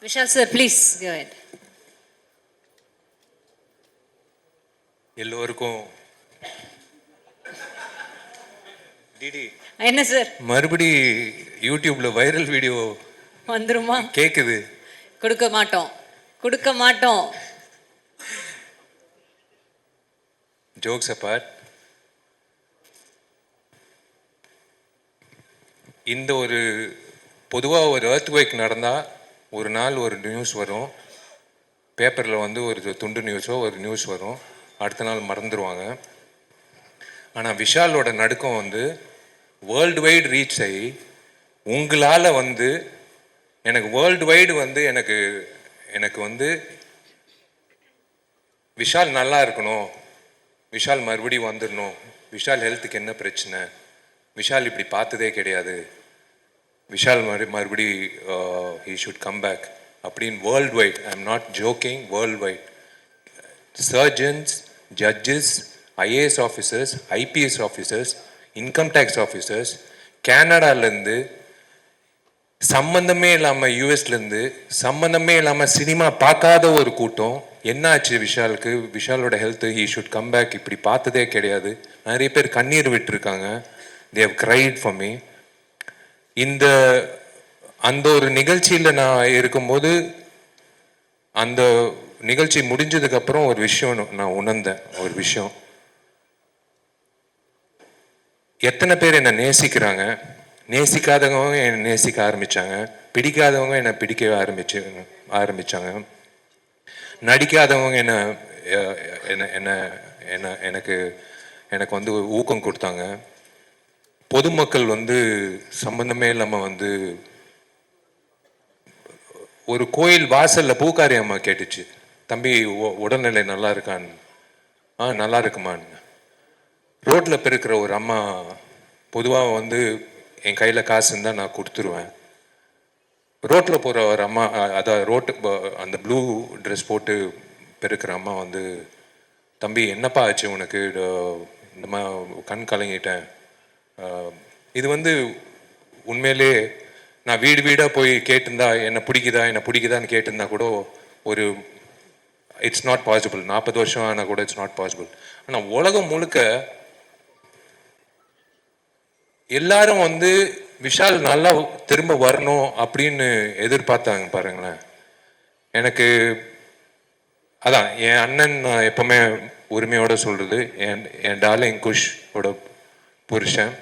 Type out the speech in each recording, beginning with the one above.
Vishal sir, please go ahead. எல்லோருக்கும் DD என்ன sir மறுபடி யூடியூப்ல வைரல் வீடியோ வந்துருமா? கேக்குது. கொடுக்க மாட்டோம், கொடுக்க மாட்டோம். ஜோக்ஸ் அபார்ட், இந்த ஒரு பொதுவாக ஒரு எர்த்குவேக் நடந்தால் ஒரு நாள் ஒரு நியூஸ் வரும், பேப்பரில் வந்து ஒரு துண்டு நியூஸோ ஒரு நியூஸ் வரும், அடுத்த நாள் மறந்துடுவாங்க. ஆனால் விஷாலோட நடுக்கம் வந்து வேர்ல்டு வைடு ரீச் ஆகி உங்களால் வந்து எனக்கு வேர்ல்டு வைடு வந்து எனக்கு வந்து விஷால் நல்லா இருக்கணும், விஷால் மறுபடியும் வந்துடணும், விஷால் ஹெல்த்துக்கு என்ன பிரச்சனை, விஷால் இப்படி பார்த்ததே கிடையாது, விஷால் மறுபடி ஹீ ஷுட் கம் பேக் அப்படின்னு world wide, I am not joking, world wide surgeons, judges, IAS officers, IPS officers, income tax officers, கேனடாலேருந்து சம்மந்தமே இல்லாமல் யூஎஸ்லேருந்து சம்மந்தமே இல்லாமல் சினிமா பார்க்காத ஒரு கூட்டம் என்னாச்சு விஷாலுக்கு, விஷாலோட health, he should come back இப்படி பார்த்ததே கிடையாது, நிறைய பேர் கண்ணீர் விட்டுருக்காங்க, they have cried for me. அந்த ஒரு நிகழ்ச்சியில் நான் இருக்கும்போது அந்த நிகழ்ச்சி முடிஞ்சதுக்கப்புறம் ஒரு விஷயம் நான் உணர்ந்தேன். ஒரு விஷயம், எத்தனை பேர் என்னை நேசிக்கிறாங்க, நேசிக்காதவங்க என்னை நேசிக்க ஆரம்பித்தாங்க, பிடிக்காதவங்க என்னை பிடிக்க ஆரம்பித்தாங்க, நடிக்காதவங்க என்ன என்ன என்ன எனக்கு எனக்கு வந்து ஊக்கம் கொடுத்தாங்க, பொதுமக்கள் வந்து சம்பந்தமே இல்லாமல் வந்து ஒரு கோயில் வாசலில் பூக்காரி அம்மா கேட்டுச்சு, தம்பி உடல்நிலை நல்லா இருக்கான்னு. நல்லா இருக்குமான்னு. ரோட்டில் பெருக்கிற ஒரு அம்மா, பொதுவாக வந்து என் கையில் காசு இருந்தால் நான் கொடுத்துருவேன், ரோட்டில் போகிற ஒரு அம்மா, அதான் அந்த ப்ளூ ட்ரெஸ் போட்டு பெருக்கிற அம்மா வந்து, தம்பி என்னப்பா ஆச்சு உனக்கு, இந்த மாதிரி கண் கலங்கிட்டேன். இது வந்து உண்மையிலே நான் வீடு வீடாக போய் கேட்டிருந்தா என்னை பிடிக்குதான்னு கேட்டிருந்தா கூட ஒரு இட்ஸ் நாட் பாசிபிள், 40 வருஷம் ஆனால் கூட இட்ஸ் நாட் பாசிபிள். ஆனால் உலகம் முழுக்க எல்லாரும் வந்து விஷால் நல்லா திரும்ப வரணும் அப்படின்னு எதிர்பார்த்தாங்க பாருங்களேன். எனக்கு அதான் என் அண்ணன், நான் எப்பவுமே உரிமையோட சொல்றது, என் டார்லிங் குஷோட புருஷன்,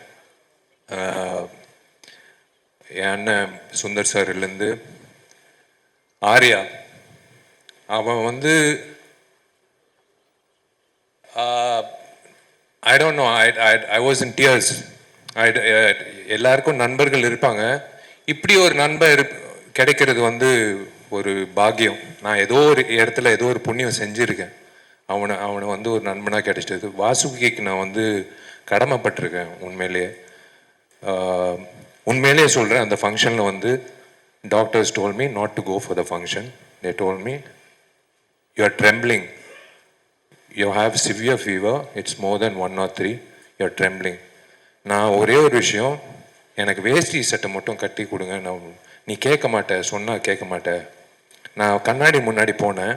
என் அண்ணன் சுந்தர் சார்லேருந்து ஆர்யா, அவன் வந்து I don't know, I was in tears. எல்லாருக்கும் நண்பர்கள் இருப்பாங்க, இப்படி ஒரு நண்பர் கிடைக்கிறது வந்து ஒரு பாக்கியம். நான் ஏதோ ஒரு இடத்துல ஏதோ ஒரு புண்ணியம் செஞ்சுருக்கேன், அவனை வந்து ஒரு நண்பனாக கிடைச்சது. வாசுகிக்கு நான் வந்து கடமைப்பட்டிருக்கேன் உண்மையிலேயே சொல்கிறேன். அந்த ஃபங்க்ஷனில் வந்து doctors told me not to go for the function. They told me you are trembling, you have severe fever, it's more then 1 or 3, you are trembling. நான் ஒரே ஒரு விஷயம், எனக்கு வேஷ்டி சட்டை மட்டும் கட்டி கொடுங்க. நீ கேட்க மாட்டேன், சொன்னால் கேட்க மாட்டேன். நான் கண்ணாடி முன்னாடி போனேன்,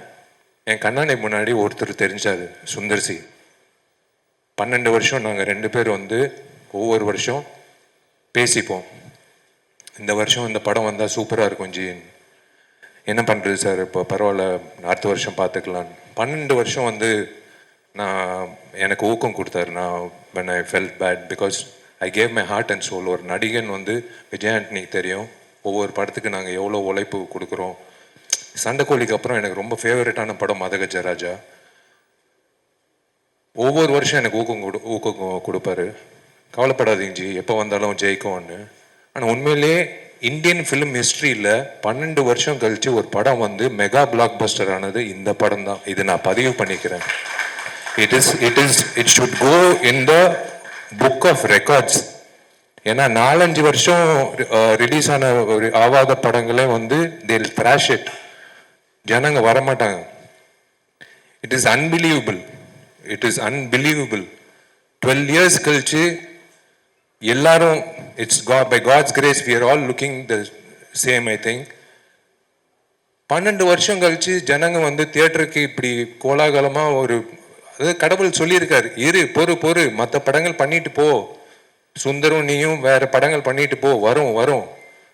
என் கண்ணாடி முன்னாடி ஒருத்தர் தெரிஞ்சார், சுந்தர்சி. 12 வருஷம் நாங்கள் 2 பேர் வந்து ஒவ்வொரு வருஷம் பேசிப்போம், இந்த வருஷம் இந்த படம் வந்தால் சூப்பராக இருக்கும் ஜி, என்ன பண்ணுறது சார், இப்போ பரவாயில்ல அடுத்த வருஷம் பார்த்துக்கலான்னு. 12 வருஷம் வந்து எனக்கு ஊக்கம் கொடுத்தாரு. நான் when I felt bad because I gave my heart and soul. ஒரு நடிகன் வந்து விஜய் ஆண்டனிக்கு தெரியும், ஒவ்வொரு படத்துக்கு நாங்கள் எவ்வளோ உழைப்பு கொடுக்குறோம். சண்டைக்கோழிக்கு அப்புறம் எனக்கு ரொம்ப ஃபேவரட்டான படம் மதகஜராஜா. ஒவ்வொரு வருஷம் எனக்கு ஊக்கம் கொடுப்பாரு, கவலைப்படாதீங்க ஜி எப்போ வந்தாலும் ஜெயிக்கும்னு. ஆனால் உண்மையிலே இந்தியன் ஃபிலிம் ஹிஸ்ட்ரியில் 12 வருஷம் கழித்து ஒரு படம் வந்து மெகா பிளாக் பஸ்டர் ஆனது இந்த படம் தான். இது நான் பதிவு பண்ணிக்கிறேன். It should go in the book of records. ஏன்னா 4-5 வருஷம் ரிலீஸ் ஆன ஒரு ஆவாத படங்களே வந்து they'll thrash it, ஜனங்க வரமாட்டாங்க. இட் இஸ் அன்பிலீவபிள், 12 years கழிச்சு எல்லாரும், it's by God's grace, we are all looking the same, I think. 12 வருஷம் கழிச்சு ஜனங்க வந்து தியேட்டருக்கு இப்படி கோலாகலமாக ஒரு அது கடவுள் சொல்லியிருக்காரு, இரு பொறு மற்ற படங்கள் பண்ணிட்டு போ, சுந்தரும் நீயும் வேற படங்கள் பண்ணிட்டு போ, வரும் வரும்,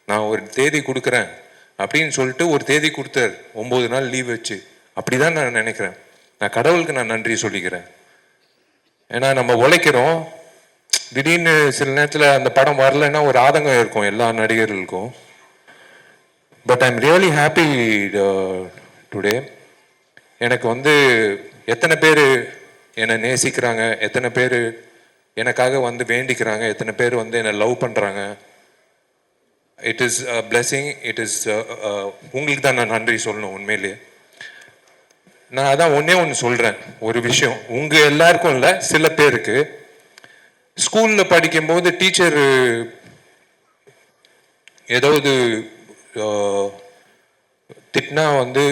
நான் ஒரு தேதி கொடுக்குறேன் அப்படின்னு சொல்லிட்டு ஒரு தேதி கொடுத்தார், 9 நாள் லீவ் வச்சு. அப்படிதான் நான் நினைக்கிறேன். நான் கடவுளுக்கு நான் நன்றி சொல்லிக்கிறேன். ஏன்னா நம்ம உழைக்கிறோம், திடீர்னு சில நேரத்தில் அந்த படம் வரலைன்னா ஒரு ஆதங்கம் இருக்கும் எல்லா நடிகர்களுக்கும். But I am really happy today. எனக்கு வந்து எத்தனை பேர் என்னை நேசிக்கிறாங்க, எத்தனை பேர் எனக்காக வந்து வேண்டிக்கிறாங்க, எத்தனை பேர் வந்து என்னை லவ் பண்ணுறாங்க. It is a blessing. It is உங்களுக்கு தான் நான் நன்றி சொல்லணும் உண்மையிலேயே. நான் அதான் ஒன்று சொல்கிறேன், ஒரு விஷயம் உங்கள் எல்லாருக்கும் இல்லை, சில பேருக்கு ஸ்கூலில் படிக்கும்போது டீச்சர் ஏதாவது திட்டினா வந்து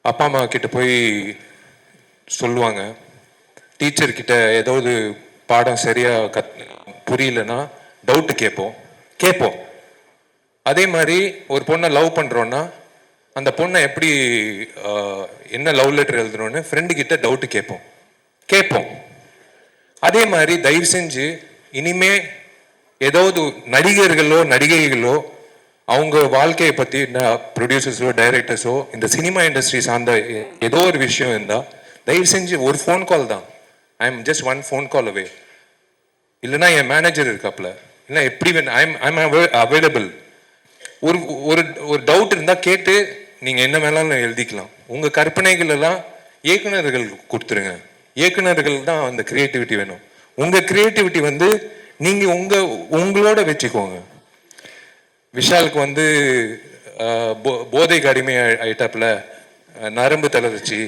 அப்பா அம்மா கிட்ட போய் சொல்லுவாங்க. டீச்சர்கிட்ட ஏதாவது பாடம் சரியாக புரியலன்னா டவுட்டு கேட்போம். அதே மாதிரி ஒரு பொண்ணை லவ் பண்ணுறோன்னா அந்த பொண்ணை எப்படி என்ன லவ் லெட்டர் எழுதுறோன்னு ஃப்ரெண்டுக்கிட்ட டவுட்டு கேட்போம். அதே மாதிரி தயவு செஞ்சு இனிமே ஏதாவது நடிகர்களோ நடிகைகளோ அவங்க வாழ்க்கையை பற்றி ப்ரொடியூசர்ஸோ டைரக்டர்ஸோ இந்த சினிமா இண்டஸ்ட்ரி சார்ந்த ஏதோ ஒரு விஷயம் இருந்தால் தயவு செஞ்சு ஒரு ஃபோன் கால் தான். I am just one phone call away. இல்லைனா என் மேனேஜர் இருக்காப்புல, இல்லை எப்படி ஐம் அவைலபிள். ஒரு ஒரு ஒரு டவுட் இருந்தால் கேட்டு நீங்கள் என்ன வேணாலும் எழுதிக்கலாம். உங்கள் கற்பனைகள் எல்லாம் இயக்குநர்கள் கொடுத்துருங்க. இயக்குநர்கள் தான் அந்த கிரியேட்டிவிட்டி வேணும். உங்கள் கிரியேட்டிவிட்டி வந்து நீங்கள் உங்களோட வச்சுக்கோங்க. விஷாலுக்கு வந்து போதைக்கு அடிமை ஆயிட்டாப்புல, நரம்பு தளர்ச்சி,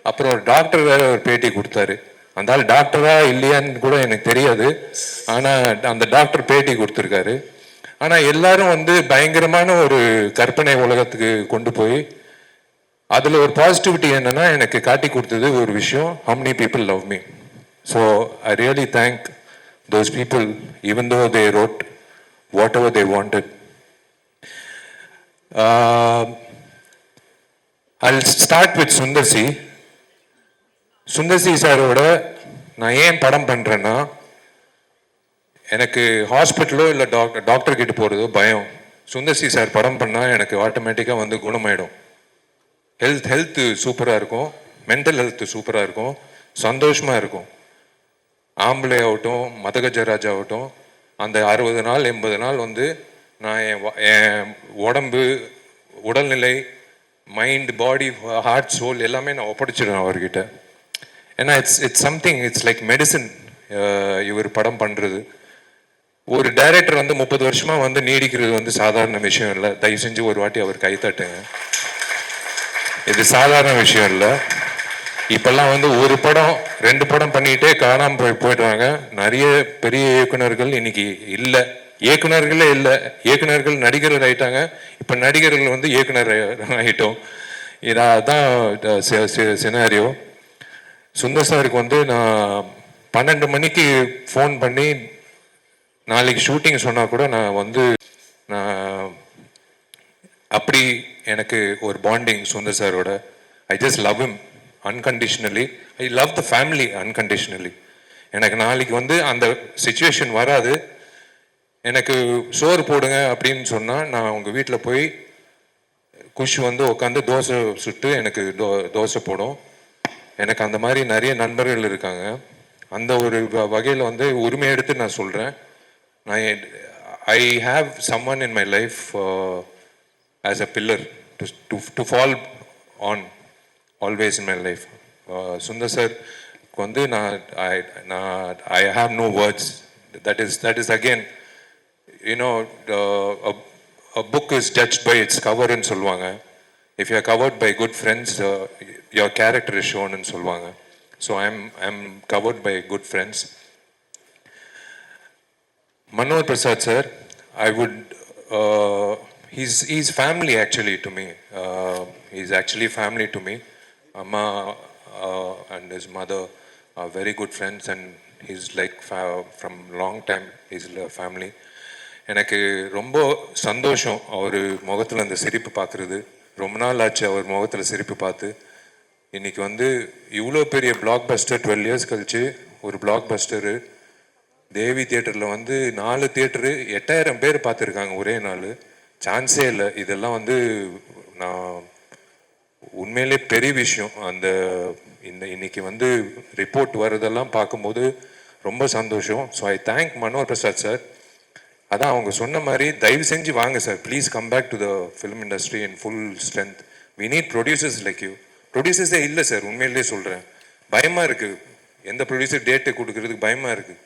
அப்புறம் ஒரு டாக்டர் வேற ஒரு பேட்டி கொடுத்தாரு. அந்த ஆள் டாக்டரா இல்லையான்னு கூட எனக்கு தெரியாது, ஆனால் அந்த டாக்டர் பேட்டி கொடுத்துருக்காரு. ஆனால் எல்லாரும் வந்து பயங்கரமான ஒரு கற்பனை உலகத்துக்கு கொண்டு போய் அதில் ஒரு பாசிட்டிவிட்டி என்னன்னா எனக்கு காட்டி கொடுத்தது ஒரு விஷயம், how many people love me. So I really thank those people, even though they wrote whatever they wanted. I'll start with Sundar C. Sundar C சாரோட நான் ஏன் படம் பண்ணுறேன்னா, எனக்கு ஹாஸ்பிட்டலோ இல்லை டாக்டர் கிட்ட போகிறதோ பயம். சுந்தர்சி சார் படம் பண்ணால் எனக்கு ஆட்டோமேட்டிக்காக வந்து குணமாயிடும். ஹெல்த்து சூப்பராக இருக்கும், மென்டல் ஹெல்த்து சூப்பராக இருக்கும், சந்தோஷமாக இருக்கும். ஆம்பளை ஆகட்டும் மதகஜராஜ் ஆகட்டும், அந்த 60 நாள் 80 நாள் வந்து நான் என் உடம்பு உடல்நிலை மைண்ட் பாடி ஹார்ட் சோல் எல்லாமே நான் ஒப்படைச்சிடுவேன் அவர்கிட்ட. ஏன்னா it's something, it's like medicine. இவர் படம் பண்ணுறது ஒரு டைரக்டர் வந்து 30 வருஷமாக வந்து நீடிக்கிறது வந்து சாதாரண விஷயம் இல்லை. தயவு செஞ்சு ஒரு வாட்டி அவர் கைத்தட்டுங்க. இது சாதாரண விஷயம் இல்லை. இப்பெல்லாம் வந்து ஒரு படம் 2 படம் பண்ணிட்டே காணாமல் போயிடுவாங்க. நிறைய பெரிய இயக்குநர்கள் இன்னைக்கு இல்லை, இயக்குநர்களே இல்லை. இயக்குநர்கள் நடிகர்கள் ஆயிட்டாங்க, இப்போ நடிகர்கள் வந்து இயக்குனர் ஆகிட்டோம். இதான் சினாரியோ. சுந்தர் சாருக்கு வந்து நான் 12 மணிக்கு ஃபோன் பண்ணி நாளைக்கு ஷூட்டிங் சொன்னால் கூட நான் வந்து அப்படி எனக்கு ஒரு பாண்டிங் சுந்தர் சாரோட. I just love him unconditionally. I love the family unconditionally. எனக்கு நாளைக்கு வந்து அந்த சிச்சுவேஷன் வராது. எனக்கு சோறு போடுங்க அப்படின்னு சொன்னால் நான் உங்கள் வீட்டில் போய் குஷ் வந்து உட்காந்து தோசை சுட்டு எனக்கு தோசை போடும். எனக்கு அந்த மாதிரி நிறைய நண்பர்கள் இருக்காங்க. அந்த ஒரு வகையில் வந்து உரிமை எடுத்து நான் சொல்கிறேன், I have someone in my life as a pillar to fall on always in my life. Sundar sir வந்து I have no words. That is again, you know, a book is judged by its cover ன்னு சொல்லுவாங்க. If you are covered by good friends, your character is shown ன்னு சொல்லுவாங்க. So I'm covered by good friends. Manohar Prasad sir, I would he's family actually to me. He's actually family to me. Amma and his mother are very good friends, and he's like from long time he's family. எனக்கு ரொம்ப சந்தோஷம் அவர் முகத்தில் அந்த சிரிப்பு பார்க்குறது. ரொம்ப நாள் ஆச்சு அவர் முகத்தில் சிரிப்பு பார்த்து. இன்னைக்கு வந்து இவ்வளோ பெரிய பிளாக் பஸ்டர் 12 இயர்ஸ் கழிச்சு ஒரு பிளாக் பஸ்டரு தேவி தியேட்டரில் வந்து 4 தியேட்டரு 8000 பேர் பார்த்துருக்காங்க ஒரே நாள். சான்ஸே இல்லை. இதெல்லாம் வந்து நான் உண்மையிலே பெரிய விஷயம். அந்த இன்னைக்கு வந்து ரிப்போர்ட் வர்றதெல்லாம் பார்க்கும்போது ரொம்ப சந்தோஷம். So I thank Manohar Prasad sir. அதான் அவங்க சொன்ன மாதிரி தயவு செஞ்சு வாங்க sir, please come back to the film industry in full strength. We need producers like you. ப்ரொடியூசர்ஸே இல்லை சார், உண்மையிலே சொல்கிறேன். பயமாக இருக்குது, எந்த ப்ரொடியூசர் டேட்டு கொடுக்கறதுக்கு பயமாக இருக்குது.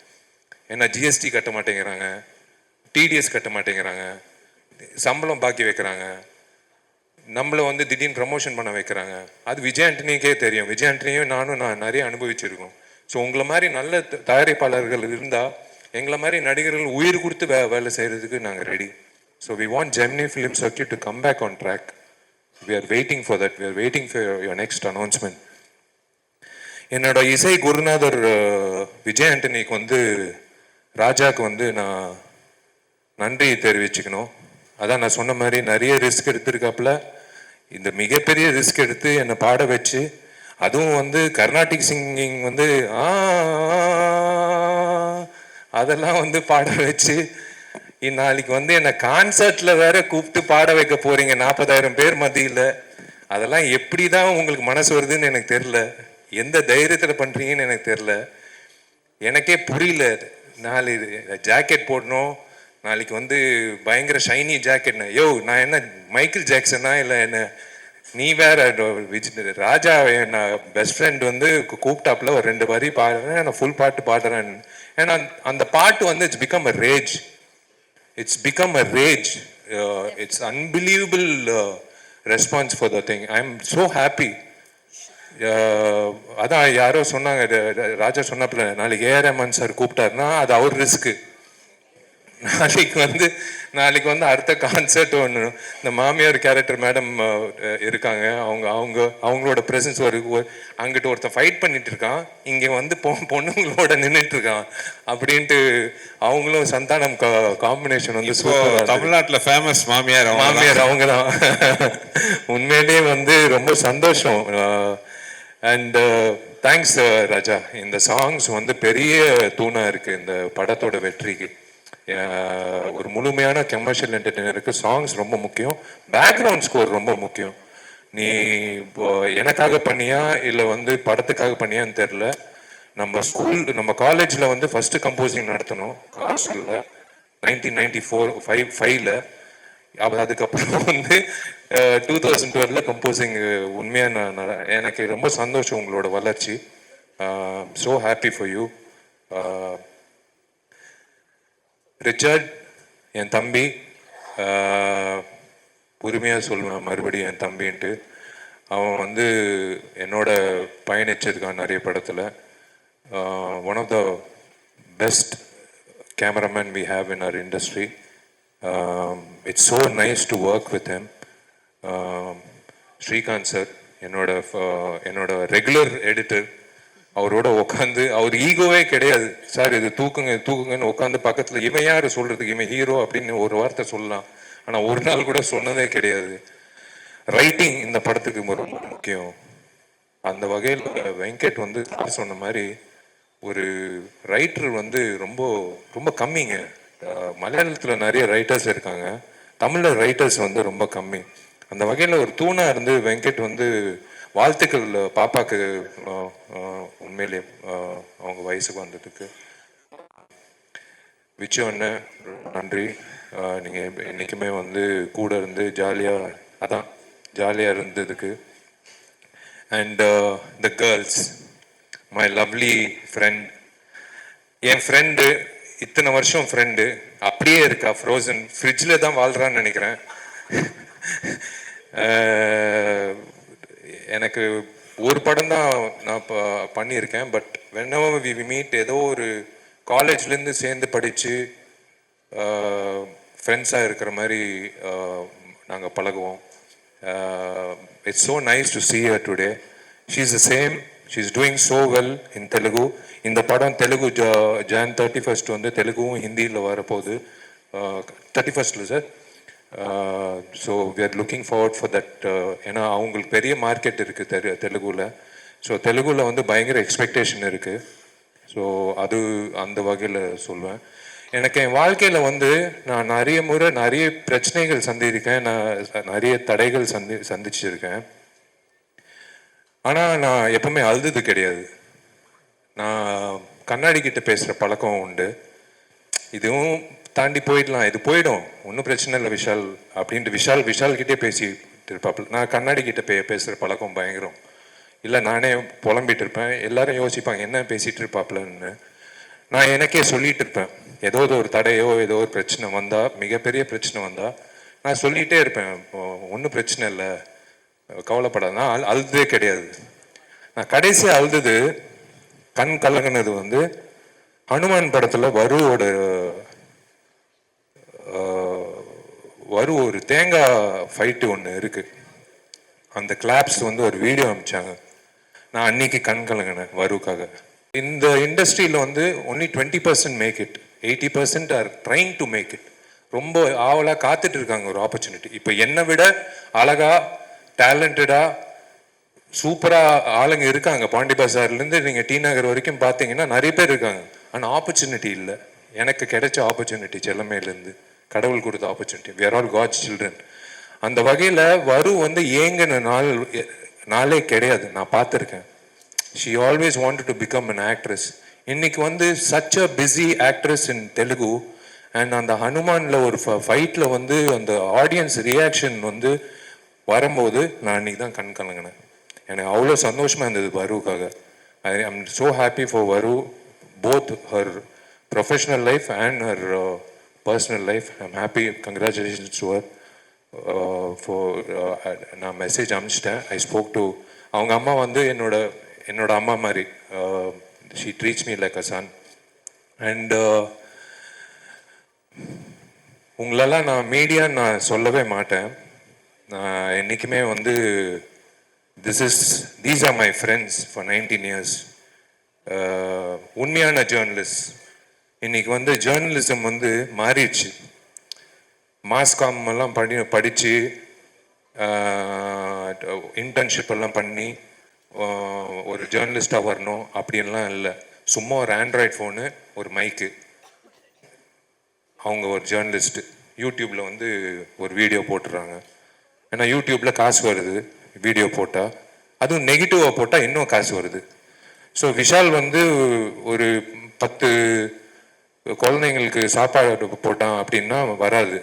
ஏன்னா ஜிஎஸ்டி கட்ட மாட்டேங்கிறாங்க, டிடிஎஸ் கட்ட மாட்டேங்கிறாங்க, சம்பளம் பாக்கி வைக்கிறாங்க, நம்மளை வந்து திடீர்னு ப்ரமோஷன் பண்ண வைக்கிறாங்க. அது விஜய் ஆண்டனிக்கே தெரியும். விஜய் ஆண்டனியும் நான் நிறைய அனுபவிச்சிருக்கோம். ஸோ உங்களை மாதிரி நல்ல தயாரிப்பாளர்கள் இருந்தால் எங்களை மாதிரி நடிகர்கள் உயிர் கொடுத்து வேலை செய்கிறதுக்கு நாங்கள் ready. So we want Gemini Film Circuit to come back on track. We are waiting for that. We are waiting for your next announcement. என்னோட இசை குருநாதர் விஜய் ஆண்டனிக்கு வந்து ராஜாவுக்கு வந்து நான் நன்றி தெரிவிச்சுக்கணும். அதான் நான் சொன்ன மாதிரி நிறைய ரிஸ்க் எடுத்திருக்காப்புல. இந்த மிகப்பெரிய ரிஸ்க் எடுத்து என்னை பாட வச்சு, அதுவும் வந்து கர்நாடிக் சிங்கிங் வந்து அதெல்லாம் வந்து பாட வச்சு, நாளைக்கு வந்து என்னை கான்சர்ட்டில் வேற கூப்பிட்டு பாட வைக்க போறீங்க 40,000 பேர் மத்தியில். அதெல்லாம் எப்படி தான் உங்களுக்கு மனசு வருதுன்னு எனக்கு தெரில. எந்த தைரியத்தில் பண்ணுறீங்கன்னு எனக்கு தெரில. எனக்கே புரியல. நாளைக்கு ஜாக்கெட் போடணும், நாளைக்கு வந்து பயங்கர ஷைனி ஜாக்கெட்னா, யோ நான் என்ன மைக்கேல் ஜாக்சனா இல்லை என்ன? நீ வேற ராஜா என்ன பெஸ்ட் ஃப்ரெண்ட் வந்து கூப்பிட்டாப்புல ஒரு 2 வரி பாடுறேன், நான் ஃபுல் பாட்டு பாடுறேன். ஏன்னா அந்த பாட்டு வந்து it's become a rage. It's become a rage. It's unbelievable response for the thing. I am so happy. அதான் யாரோ சொன்னாங்க, ராஜா சொன்னாப்புல நாளைக்கு ஏஆர் ரஹ்மான் சார் கூப்பிட்டாருன்னா அது அவர் ரிஸ்க்கு. நாளைக்கு வந்து அடுத்த கான்சர்ட் ஒன்று, இந்த மாமியார் கேரக்டர் மேடம் இருக்காங்க, அவங்களோட ப்ரெசன்ஸ் அங்கிட்டு ஒருத்தன் ஃபைட் பண்ணிட்டு இருக்கான், இங்கே வந்து பொண்ணுங்களோட நின்றுட்டு இருக்கான் அப்படின்ட்டு அவங்களும் சந்தானம் காம்பினேஷன் வந்து தமிழ்நாட்டில் ஃபேமஸ் மாமியார் அவங்க தான். உண்மையிலேயே வந்து ரொம்ப சந்தோஷம். அண்ட் தேங்க்ஸ் ராஜா. இந்த சாங்ஸ் வந்து பெரிய தூணாக இருக்குது இந்த படத்தோட வெற்றிக்கு. ஒரு முழுமையான கமர்ஷியல் என்டர்டெய்னருக்கு சாங்ஸ் ரொம்ப முக்கியம், பேக்ரவுண்ட் ஸ்கோர் ரொம்ப முக்கியம். நீ எனக்காக பண்ணியா இல்லை வந்து படத்துக்காக பண்ணியான்னு தெரில. நம்ம காலேஜில் வந்து ஃபர்ஸ்ட் கம்போசிங் நடத்தணும் ஹாஸ்டலில் 1994-5 அதுக்கப்புறம் வந்து 2012 கம்போசிங். உண்மையாக எனக்கு ரொம்ப சந்தோஷம் உங்களோட வளர்ச்சி. So happy for you. Richard என் தம்பி, உரிமையாக சொல்லுவேன் மறுபடியும் என் தம்பின்ட்டு. அவன் வந்து என்னோட பயணிச்சதுக்கான நிறைய படத்தில் one of the best cameraman we have in our industry. It's so nice to work with him. Srikanth sir என்னோட ரெகுலர் எடிட்டர். அவரோட உட்காந்து, அவர் ஈகோவே கிடையாது. சார் இது தூக்குங்கன்னு உட்காந்து பக்கத்தில், இவன் யார் சொல்கிறதுக்கு, இவன் ஹீரோ அப்படின்னு ஒரு வார்த்தை சொல்லலாம், ஆனால் ஒரு நாள் கூட சொன்னதே கிடையாது. ரைட்டிங் இந்த படத்துக்கு ரொம்ப முக்கியம். அந்த வகையில் வெங்கட் வந்து சொன்ன மாதிரி ஒரு ரைட்டர் வந்து ரொம்ப ரொம்ப கம்மிங்க. மலையாளத்தில் நிறைய ரைட்டர்ஸ் இருக்காங்க, தமிழில் ரைட்டர்ஸ் வந்து ரொம்ப கம்மி. அந்த வகையில் ஒரு தூணாக இருந்து வெங்கட் வந்து வாழ்த்துக்கள் பாப்பாக்கு. உண்மையிலே அவங்க வயசுக்கு வந்ததுக்கு விச்சு அண்ணன் நன்றி. நீங்கள் என்றைக்குமே வந்து கூட இருந்து ஜாலியாக இருந்ததுக்கு. And the girls, my lovely friend. N friend இத்தனை வருஷம் ஃப்ரெண்டு அப்படியே இருக்கா, ஃப்ரோசன் ஃப்ரிட்ஜில் தான் வாழ்கிறான்னு நினைக்கிறேன். எனக்கு ஒரு படம் தான் நான் பண்ணியிருக்கேன். பட் whenever we meet, ஏதோ ஒரு காலேஜ்லேருந்து சேர்ந்து படித்து ஃப்ரெண்ட்ஸாக இருக்கிற மாதிரி நாங்கள் பழகுவோம். It's so nice to see her today. she is the same. she is doing so well in Telugu. இந்த படம் தெலுங்கு Jan 31 வந்து தெலுங்கும் ஹிந்தியில் வரப்போகுது. 31 sir. So we are looking forward for that. ஏன்னா அவங்களுக்கு பெரிய மார்க்கெட் இருக்குது தெலுங்குல. ஸோ தெலுங்குல வந்து பயங்கர எக்ஸ்பெக்டேஷன் இருக்குது. ஸோ அது அந்த வகையில் சொல்வேன். எனக்கு என் வாழ்க்கையில் வந்து நான் நிறைய முறை நிறைய பிரச்சனைகள் சந்திருக்கேன், நான் நிறைய தடைகள் சந்திச்சிருக்கேன். ஆனால் நான் எப்பவுமே அழுது கிடையாது. நான் கண்ணாடி கிட்ட பேசுகிற பழக்கம் உண்டு. இதுவும் தாண்டி போயிடலாம், இது போயிடும், ஒன்றும் பிரச்சனை இல்லை விஷால் அப்படின்ட்டு விஷால் கிட்டே பேசிட்டு இருப்பாப்புல. நான் கண்ணாடி கிட்ட பேசுகிற பழக்கம் பயங்கரம். இல்லை நானே புலம்பிட்டு இருப்பேன், எல்லாரும் யோசிப்பாங்க என்ன பேசிகிட்டு இருப்பாப்புலன்னு. நான் எனக்கே சொல்லிட்டு இருப்பேன், ஏதோ ஒரு தடையோ ஏதோ ஒரு பிரச்சனை வந்தால், மிகப்பெரிய பிரச்சனை வந்தால் நான் சொல்லிகிட்டே இருப்பேன், ஒன்றும் பிரச்சனை இல்லை, கவலைப்படாது. நான் அழுதே கிடையாது. நான் கடைசியாக அழுது கண் கலங்கினது வந்து ஹனுமான் படத்தில் ஒரு தேங்காய் ஃபைட்டு ஒன்று இருக்குது. அந்த கிளாப்ஸ் வந்து ஒரு வீடியோ அனுப்பிச்சாங்க. நான் அன்னைக்கு கண் கலங்கினேன் வருக்காக. இந்த இண்டஸ்ட்ரியில் வந்து only 20% make it, 80% are trying to make it. ரொம்ப ஆவலாக காத்துட்டு இருக்காங்க ஒரு ஆப்பர்ச்சுனிட்டி. இப்போ என்னை விட அழகா டேலண்டடாக சூப்பராக ஆளுங்க இருக்காங்க. பாண்டி பஜார்லேருந்து நீங்கள் டி நகர் வரைக்கும் பார்த்தீங்கன்னா நிறைய பேர் இருக்காங்க. ஆனால் ஆப்பர்ச்சுனிட்டி இல்லை. எனக்கு கிடைச்ச ஆப்பர்ச்சுனிட்டி செல்லமையிலேருந்து கடவுள் கொடுத்த opportunity. We are all God's children. அந்த வகையில் வந்து ஏங்கின நாளே கிடையாது. நான் பார்த்துருக்கேன். She always wanted to become an actress. இன்னைக்கு வந்து such a busy actress in Telugu. And அந்த ஹனுமானில் ஒரு ஃபைட்டில் வந்து அந்த ஆடியன்ஸ் ரியாக்ஷன் வந்து வரும்போது நான் அன்றைக்கி தான் கண் கலங்கினேன். எனக்கு அவ்வளோ சந்தோஷமாக இருந்தது வருவுக்காக. I am so happy for Varu, both her professional life and her personal life. I am happy. Congratulations to her நான் மெசேஜ் அனுப்பிச்சிட்டேன். ஐ ஸ்போக் டு அவங்க அம்மா வந்து என்னோட அம்மா மாதிரி. She treats me like a son. And உங்களெல்லாம் நான் மீடியான்னு நான் சொல்லவே மாட்டேன். நான் என்றைக்குமே வந்து these are my friends for 19 years. உண்மையான ஜேர்னலிஸ்ட். இன்னைக்கு வந்து ஜேர்னலிசம் வந்து மாறிடுச்சு. மாஸ்காம் எல்லாம் படித்து இன்டர்ன்ஷிப் எல்லாம் பண்ணி ஒரு ஜேர்னலிஸ்டாக வரணும் அப்படின்லாம் இல்லை. சும்மா ஒரு ஆண்ட்ராய்ட் ஃபோனு, ஒரு மைக்கு, அவங்க ஒரு ஜேர்னலிஸ்ட்டு. யூடியூப்பில் வந்து ஒரு வீடியோ போட்டுடுறாங்க. ஏன்னா யூடியூப்பில் காசு வருது வீடியோ போட்டால், அதுவும் நெகட்டிவாக போட்டால் இன்னும் காசு வருது. ஸோ விஷால் வந்து ஒரு 10 குழந்தைங்களுக்கு சாப்பாடு போட்டான் அப்படின்னா வராது.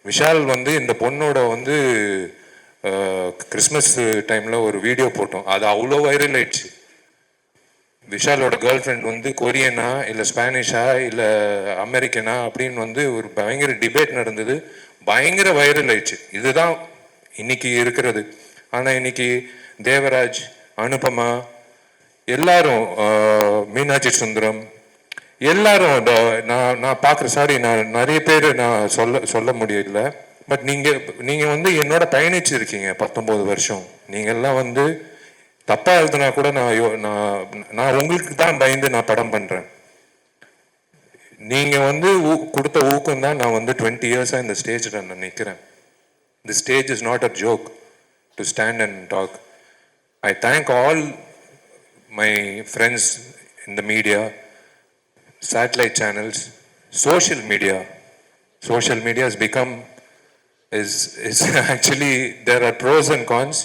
விஷால் வந்து இந்த பொண்ணோட வந்து கிறிஸ்மஸ் டைமில் ஒரு வீடியோ போட்டோம், அது அவ்வளோ வைரல் ஆயிடுச்சு. விஷாலோட கேர்ள் ஃப்ரெண்ட் வந்து கொரியனா இல்லை ஸ்பானிஷா இல்லை அமெரிக்கனா அப்படின்னு வந்து ஒரு பயங்கர டிபேட் நடந்தது, பயங்கர வைரல் ஆயிடுச்சு. இதுதான் இன்னைக்கு இருக்கிறது. ஆனால் இன்னைக்கு தேவராஜ், அனுபமா, எல்லாரும், மீனாட்சி சுந்தரம், எல்லாரும் நான் பார்க்குற நான் நிறைய பேர் நான் சொல்ல முடியல. பட் நீங்கள் வந்து என்னோட பயணிச்சிருக்கீங்க 19 வருஷம். நீங்கள்லாம் வந்து தப்பாக எழுதுனா கூட நான் உங்களுக்கு தான் பயந்து நான் படம் பண்ணுறேன். நீங்கள் வந்து கொடுத்த ஊக்கம் தான் நான் வந்து 20 இயர்ஸாக இந்த ஸ்டேஜில் நான் நிற்கிறேன். The stage is not a joke to stand and talk. I thank all my friends in the media, satellite channels, social media. Social media has become, is actually, there are pros and cons,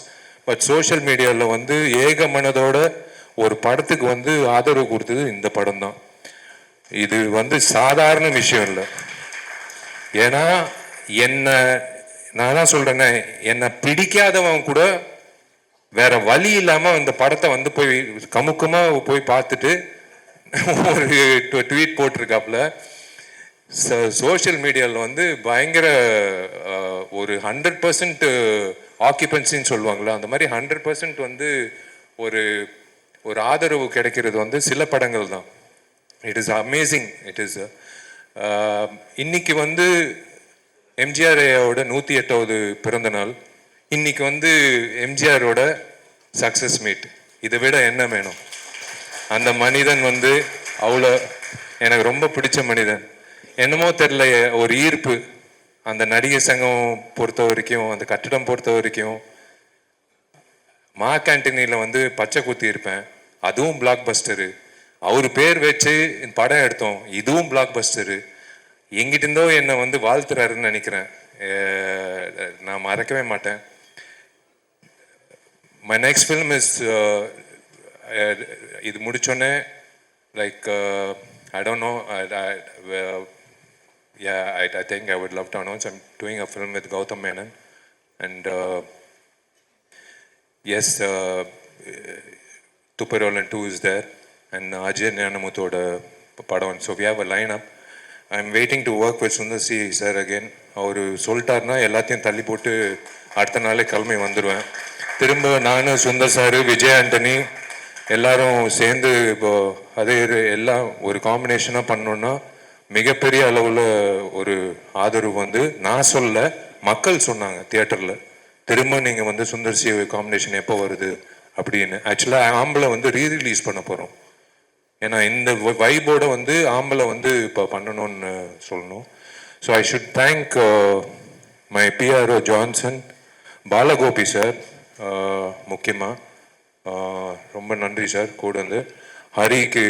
but social media வந்து ஏக மனதோட ஒரு படத்துக்கு வந்து ஆதரவு கொடுத்தது இந்த படம் தான். இது வந்து சாதாரண விஷயம் இல்லை. ஏன்னா நான் தான் சொல்றேன்னே, என்னை பிடிக்காதவன் கூட வேற வழி இல்லாம இந்த படத்தை வந்து போய் கமுக்கமா போய் பார்த்துட்டு ஒரு ட்வீட் போட்டிருக்காப்புல. சோஷியல் மீடியாவில் வந்து பயங்கர ஒரு 100% ஆக்கியபன்சின்னு சொல்லுவாங்களா, அந்த மாதிரி 100% வந்து ஒரு ஆதரவு கிடைக்கிறது வந்து சில படங்கள் தான். It is amazing. It is இன்னைக்கு வந்து எம்ஜிஆரோட 108வது பிறந்த நாள். இன்னைக்கு வந்து எம்ஜிஆரோட சக்சஸ் மீட். இதை விட என்ன வேணும்? அந்த மனிதன் வந்து அவ்வளோ எனக்கு ரொம்ப பிடிச்ச மனிதன். என்னமோ தெரில, ஒரு ஈர்ப்பு. அந்த நடிகை சங்கம் பொறுத்த வரைக்கும், அந்த கட்டிடம் பொறுத்த வரைக்கும், மா கேண்டீனில் வந்து பச்சை குத்தி இருப்பேன், அதுவும் பிளாக் பஸ்டரு. அவர் பேர் வச்சு படம் எடுத்தோம், இதுவும் பிளாக் பஸ்டரு. எங்கிட்டிருந்தோ என்னை வந்து வாழ்த்துறாருன்னு நினைக்கிறேன். நான் மறக்கவே மாட்டேன். மை நெக்ஸ்ட் ஃபில்ம் இஸ் இது முடிச்சோன்னே like I don't know. I think I would love to announce I'm doing a film with Gautam Menon, and yes, Tupperwala 2 is there, and Ajay Nyanamuthoda padam. So we have a lineup. I'm waiting to work with Sundar C sir again. அவரு சொல்லிட்டாருன்னா எல்லாத்தையும் தள்ளி போட்டு அடுத்த நாளே கிளம்பி வந்துடுவேன். திரும்ப நான், சுந்தர் சார், விஜய் ஆண்டனி எல்லாரும் சேர்ந்து இப்போ அதே எல்லாம் ஒரு காம்பினேஷனாக பண்ணோன்னா மிகப்பெரிய அளவில் ஒரு ஆதரவு வந்து நான் சொல்ல மக்கள் சொன்னாங்க தியேட்டரில். திரும்ப நீங்கள் வந்து சுந்தர் சி காம்பினேஷன் எப்போ வருது அப்படின்னு. ஆக்சுவலாக ஆம்பளை வந்து ரீரிலீஸ் பண்ண போகிறோம். ஏன்னா இந்த வைபோட வந்து ஆம்பளை வந்து இப்போ பண்ணணும்னு சொல்லணும். So I should thank my PRO Johnson, Balagopi sir முக்கியமாக ரொம்ப நன்றி சார். கூட வந்து ஹரிக்கு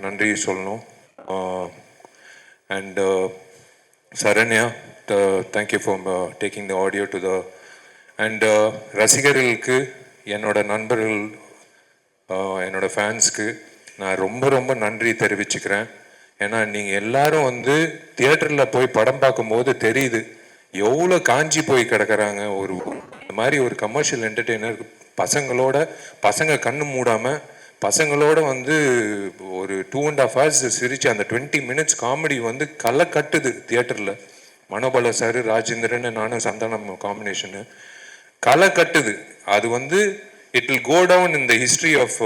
நன்றி சொல்லணும். And Saranya, thank you for taking the audio to the. And ரசிகர்களுக்கு, என்னோட நண்பர்கள், என்னோட ஃபேன்ஸ்க்கு நான் ரொம்ப ரொம்ப நன்றி தெரிவிச்சுக்கிறேன். ஏன்னா நீங்கள் எல்லாரும் வந்து தியேட்டரில் போய் படம் பார்க்கும்போது தெரியுது எவ்வளோ காஞ்சி போய் கிடக்கிறாங்க. ஒரு இந்த மாதிரி ஒரு கமர்ஷியல் என்டர்டெய்னர் பசங்க கண்ணு மூடாமல் பசங்களோட வந்து ஒரு 2.5 hours சிரிச்சு அந்த 20 minutes காமெடி வந்து களை கட்டுது தியேட்டரில். மனோபல சார், ராஜேந்திரன், நானும் சந்தானம் காம்பினேஷனு களை கட்டுது. அது வந்து it will go down in the history of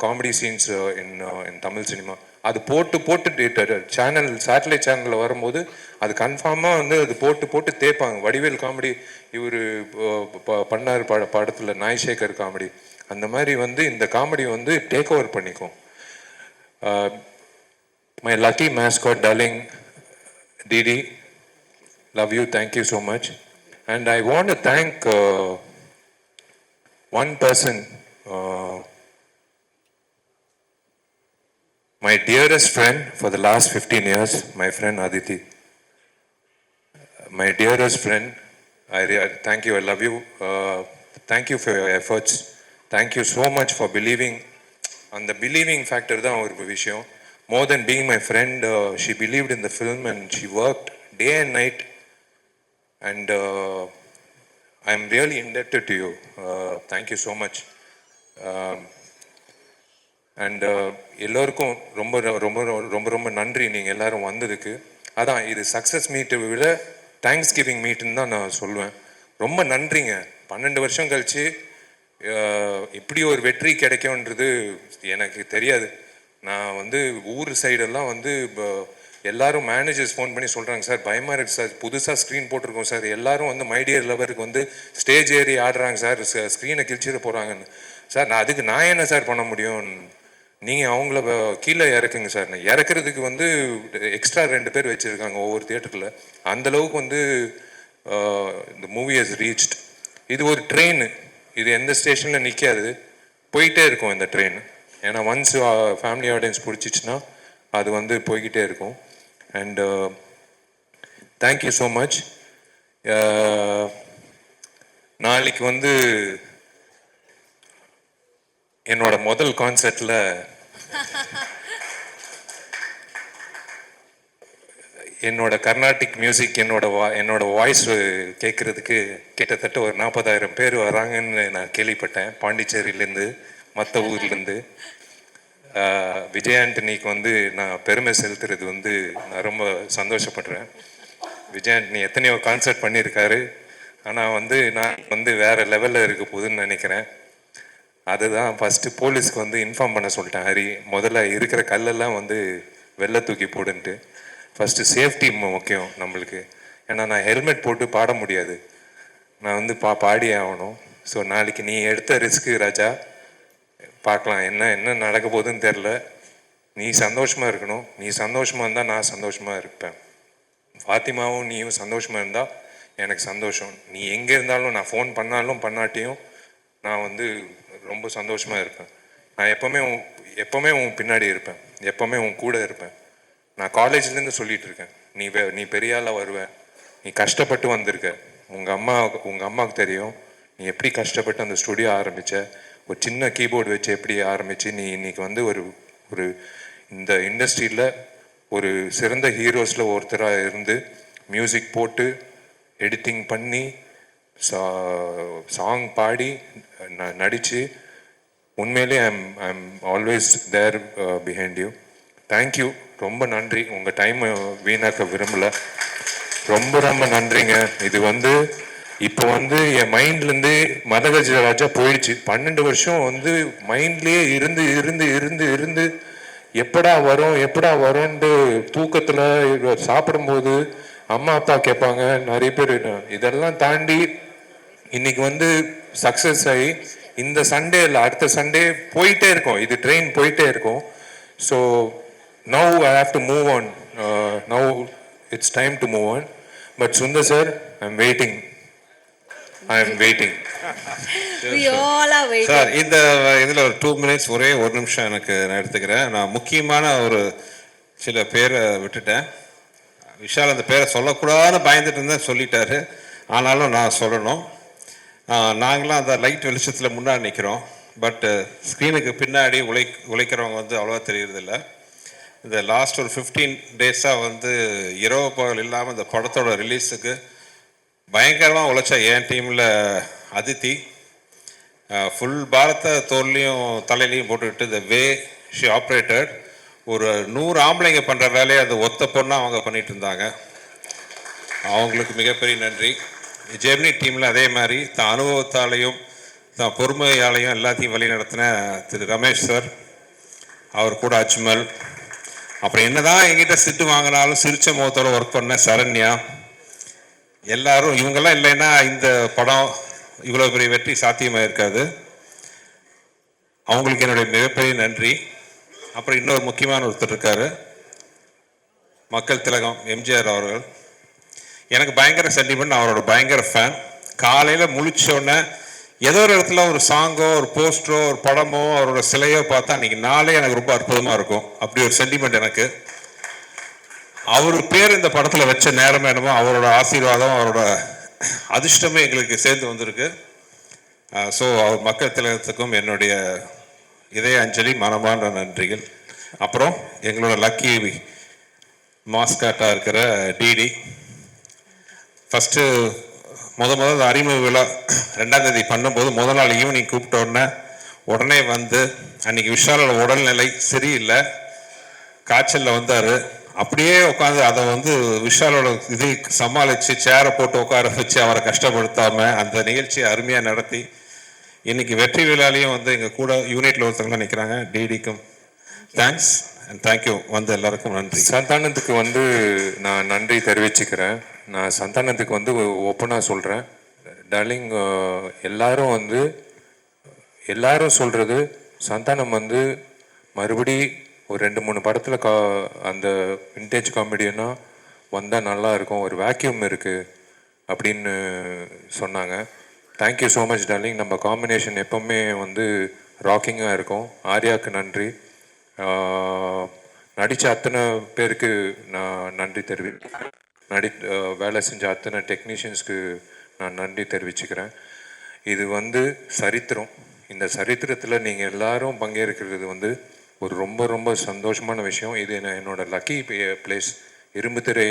comedy scenes in Tamil cinema. அது போட்டு சேனல், சேட்டலைட் சேனலில் வரும்போது அது கன்ஃபார்மாக வந்து அது போட்டு தேய்ப்பாங்க. வடிவேல் காமெடி இவர் பண்ணார் படத்தில், நாய்சேகர் காமெடி, அந்த மாதிரி வந்து இந்த காமெடி வந்து டேக் ஓவர் பண்ணிக்கும். My lucky mascot darling DD, love you, thank you so much. And I want to thank one person, my dearest friend for the last 15 years, my friend Aditi. My dearest friend, thank you, I love you. Thank you for your efforts. Thank you so much for believing. And the believing factor தான் ஒரு விஷயம். More than being my friend, she believed in the film and she worked day and night. And I'm really indebted to you. Thank you so much. And எல்லோருக்கும் ரொம்ப ரொம்ப ரொம்ப ரொம்ப நன்றி நீங்கள் எல்லாரும் வந்ததுக்கு. அதான் இது சக்ஸஸ் மீட்டை விட தேங்க்ஸ் கிவிங் மீட்டுன்னு தான் நான் சொல்லுவேன். ரொம்ப நன்றிங்க. 12 வருஷம் கழிச்சு இப்படி ஒரு வெற்றி கிடைக்கும்ன்றது எனக்கு தெரியாது. நான் வந்து ஊர் சைடெல்லாம் வந்து எல்லாரும் மேனேஜர்ஸ் ஃபோன் பண்ணி சொல்கிறாங்க, சார் பயமாக இருக்குது சார், புதுசாக ஸ்க்ரீன் போட்டிருக்கோம் சார், எல்லாரும் வந்து மைடியர் லவருக்கு வந்து ஸ்டேஜ் ஏறி ஆடுறாங்க சார், ஸ்க்ரீனை கிழிச்சிட போகிறாங்கன்னு. சார் நான் என்ன சார் பண்ண முடியும்? நீங்கள் அவங்கள கீழே இறக்குங்க சார். இறக்குறதுக்கு வந்து எக்ஸ்ட்ரா 2 பேர் வச்சுருக்காங்க ஒவ்வொரு தியேட்டரில். அந்தளவுக்கு வந்து இந்த மூவி ஹஸ் ரீச்ட். இது ஒரு ட்ரெயின், இது எந்த ஸ்டேஷனில் நிற்காது, போயிட்டே இருக்கும் இந்த ட்ரெயின். ஏன்னா ஒன்ஸ் ஃபேமிலி ஆடியன்ஸ் பிடிச்சிச்சின்னா அது வந்து போய்கிட்டே இருக்கும். And thank you so much. நாளைக்கு வந்து என்னோட முதல் கான்சர்ட்டில் என்னோட கர்நாடிக் மியூசிக், என்னோட வாய்ஸ் கேட்குறதுக்கு கிட்டத்தட்ட ஒரு 40,000 பேர் வராங்கன்னு நான் கேள்விப்பட்டேன். பாண்டிச்சேரியிலேருந்து, மற்ற ஊர்லேருந்து. விஜய் ஆண்டனிக்கு வந்து நான் பெருமை செலுத்துறது வந்து நான் ரொம்ப சந்தோஷப்படுறேன். விஜய் ஆண்டனி எத்தனையோ கான்சர்ட் பண்ணியிருக்காரு, ஆனால் வந்து நான் வந்து வேறு லெவலில் இருக்க போகுதுன்னு நினைக்கிறேன். அதுதான் ஃபஸ்ட்டு போலீஸ்க்கு வந்து இன்ஃபார்ம் பண்ண சொல்லிட்டேன். ஹரி, முதல்ல இருக்கிற கல்லெல்லாம் வந்து வெளில தூக்கி போடுன்ட்டு. ஃபஸ்ட்டு சேஃப்டி முக்கியம் நம்மளுக்கு. ஏன்னா நான் ஹெல்மெட் போட்டு பாட முடியாது, நான் வந்து பாடியே ஆகணும். ஸோ நாளைக்கு நீ எடுத்த ரிஸ்க்கு ராஜா, பார்க்கலாம் என்ன நடக்க போகுதுன்னு தெரில. நீ சந்தோஷமாக இருக்கணும். நீ சந்தோஷமாக இருந்தால் நான் சந்தோஷமாக இருப்பேன். ஃபாத்திமாவும் நீயும் சந்தோஷமாக இருந்தால் எனக்கு சந்தோஷம். நீ எங்கே இருந்தாலும், நான் ஃபோன் பண்ணாலும் பண்ணாட்டியும் நான் வந்து ரொம்ப சந்தோஷமாக இருப்பேன். நான் எப்போவுமே உன் பின்னாடி இருப்பேன், எப்போவுமே உன் கூட இருப்பேன். நான் காலேஜ்லேருந்து சொல்லிகிட்டு இருக்கேன், நீ பெரிய ஆளாக வருவ, நீ கஷ்டப்பட்டு வந்திருக்க. உங்கள் அம்மாவுக்கு தெரியும் நீ எப்படி கஷ்டப்பட்டு அந்த ஸ்டுடியோ ஆரம்பித்த, ஒரு சின்ன கீபோர்டு வச்சு எப்படி ஆரம்பித்து நீ இன்றைக்கி வந்து ஒரு இந்த இண்டஸ்ட்ரியில் ஒரு சிறந்த ஹீரோஸில் ஒருத்தராக இருந்து மியூசிக் போட்டு எடிட்டிங் பண்ணி சாங் பாடி நடித்து உண்மையிலே I'm always there behind you. Thank you, ரொம்ப நன்றி. உங்கள் டைம் வீணாக்க விரும்பலை. ரொம்ப ரொம்ப நன்றிங்க. இது வந்து இப்போ வந்து என் மைண்ட்லேருந்து மதகஜராஜா போயிடுச்சு. 12 வருஷம் வந்து மைண்ட்லேயே இருந்து இருந்து இருந்து இருந்து எப்படா வரோன்ட்டு தூக்கத்தில் சாப்பிடும்போது அம்மா அப்பா கேட்பாங்க, நிறைய பேர். இதெல்லாம் தாண்டி இன்னைக்கு வந்து சக்ஸஸ் ஆகி இந்த சண்டே இல்லை அடுத்த சண்டே போயிட்டே இருக்கோம், இது ட்ரெயின் போயிட்டே இருக்கும். So now I have to move on. Now it's time to move on. But Sundar sir, I am waiting. We all are waiting. Sir, இந்த இதில் ஒரு 2 minutes ஒரே ஒரு நிமிஷம் எனக்கு நான் எடுத்துக்கிறேன். நான் முக்கியமான ஒரு சில பேரை விட்டுட்டேன். விஷால் அந்த பேரை சொல்லக்கூடாதுன்னு பயந்துட்டு இருந்தேன், சொல்லிட்டாரு. ஆனாலும் நான் சொல்லணும். நாங்களாம் அந்த லைட் வெளிச்சத்தில் முன்னாடி நிற்கிறோம். பட்டு ஸ்க்ரீனுக்கு பின்னாடி உழைக்கிறவங்க வந்து அவ்வளோவா தெரியறதில்ல. இந்த லாஸ்ட் ஒரு 15 டேஸாக வந்து இரவு பகல் இல்லாமல் இந்த படத்தோட ரிலீஸுக்கு பயங்கரமாக உழைச்சா என் டீமில் அதித்தி ஃபுல் பாரத்தை தோல்லையும் தலையிலையும் போட்டுக்கிட்டு இந்த வே ஷி ஆப்ரேட்டட் ஒரு 100 ஆம்பளைங்க பண்ணுற வேலையை அது ஒத்த பொண்ணாக அவங்க பண்ணிகிட்டு இருந்தாங்க. அவங்களுக்கு மிகப்பெரிய நன்றி. ஜெமினி டீமில் அதே மாதிரி தான் அனுபவத்தாலையும் தான் பொறுமையாலையும் எல்லாத்தையும் வழி நடத்தின திரு ரமேஷ் சார், அவர் கூட அஜ்மல், அப்புறம் என்னதான் எங்கிட்ட சிட்டு வாங்கினாலும் சிரிச்ச முகத்தோட ஒர்க் பண்ண சரண்யா, எல்லாரும் இவங்கெல்லாம் இல்லைன்னா இந்த படம் இவ்வளோ பெரிய வெற்றி சாத்தியமாக இருக்காது. அவங்களுக்கு என்னுடைய மிகப்பெரிய நன்றி. அப்புறம் இன்னொரு முக்கியமான ஒருத்தர் இருக்காரு, மக்கள் திலகம் எம்ஜிஆர் அவர்கள். எனக்கு பயங்கர சென்டிமெண்ட், அவரோட பயங்கர ஃபேன். காலையில் முழிச்சோடனே ஏதோ ஒரு இடத்துல ஒரு சாங்கோ ஒரு போஸ்டரோ ஒரு படமோ அவரோட சிலையோ பார்த்தா அன்றைக்கி நாளே எனக்கு ரொம்ப அற்புதமாக இருக்கும். அப்படி ஒரு சென்டிமெண்ட் எனக்கு. அவர் பேர் இந்த படத்தில் வச்ச நேரம் என்னமோ அவரோட ஆசீர்வாதம் அவரோட அதிர்ஷ்டமே எங்களுக்கு சேர்ந்து வந்திருக்கு. ஸோ அவர் மக்கள் திலகத்துக்கும் என்னுடைய இதய அஞ்சலி, மனமான நன்றிகள். அப்புறம் எங்களோட லக்கி மாஸ்காட்டாக இருக்கிற டிடி, ஃபஸ்ட்டு முதல் அறிமுக விழா 2ஆம் தேதி பண்ணும்போது முதல் நாள் ஈவினிங் கூப்பிட்ட உடனே வந்து அன்றைக்கி விஷாலோட உடல்நிலை சரியில்லை, காய்ச்சலில் வந்தார். அப்படியே உட்காந்து அதை வந்து விஷாலோட இது சமாளித்து சேரை போட்டு உட்கார வச்சு அவரை கஷ்டப்படுத்தாமல் அந்த நிகழ்ச்சியை அருமையாக நடத்தி இன்றைக்கி வெற்றி விழாலையும் வந்து எங்கள் கூட யூனிட்டில் ஒருத்தவங்களாம் நிற்கிறாங்க. டிடிக்கும் தேங்க்ஸ் அண்ட் தேங்க்யூ. வந்து எல்லாருக்கும் நன்றி. சந்தானத்துக்கு வந்து நான் நன்றி தெரிவிச்சுக்கிறேன். நான் சந்தானத்துக்கு வந்து ஓப்பனாக சொல்கிறேன், டார்லிங், எல்லாரும் சொல்கிறது சந்தானம் வந்து மறுபடி ஒரு 2-3 படத்தில் அந்த விண்டேஜ் காமெடியனா வந்தால் நல்லா இருக்கும், ஒரு வேக்யூம் இருக்குது அப்படின்னு சொன்னாங்க. Thank you so much darling. நம்ம காம்பினேஷன் எப்போவுமே வந்து ராக்கிங்காக இருக்கும். ஆர்யாவுக்கு நன்றி. நடித்த அத்தனை பேருக்கு நான் நன்றி தெரிவிக்கிறேன். வேலை செஞ்ச அத்தனை டெக்னீஷியன்ஸ்க்கு நான் நன்றி தெரிவிச்சுக்கிறேன். இது வந்து சரித்திரம். இந்த சரித்திரத்தில் நீங்கள் எல்லாரும் பங்கேற்கிறது வந்து ஒரு ரொம்ப ரொம்ப சந்தோஷமான விஷயம். இது என்னோட லக்கி பிளேஸ். இரும்புத்திரை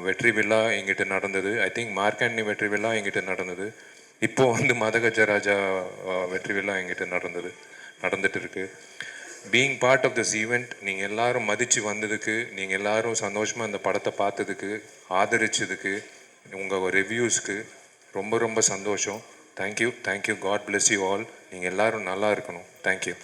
வெற்றி விழா எங்கிட்ட நடந்தது. ஐ திங்க் மார்க்கண்ணி வெற்றி விழா எங்கிட்ட நடந்தது. இப்போது வந்து மதகஜராஜா வெற்றி விழா எங்கிட்ட நடந்துட்டு இருக்கு. Being part of this event, நீங்கள் எல்லாரும் மதித்து வந்ததுக்கு, நீங்கள் எல்லாரும் சந்தோஷமாக அந்த படத்தை பார்த்ததுக்கு, ஆதரிச்சதுக்கு, உங்கள் ரிவ்யூஸ்க்கு ரொம்ப ரொம்ப சந்தோஷம். Thank you. God bless you all. நீங்கள் எல்லோரும் நல்லா இருக்கணும். தேங்க்யூ.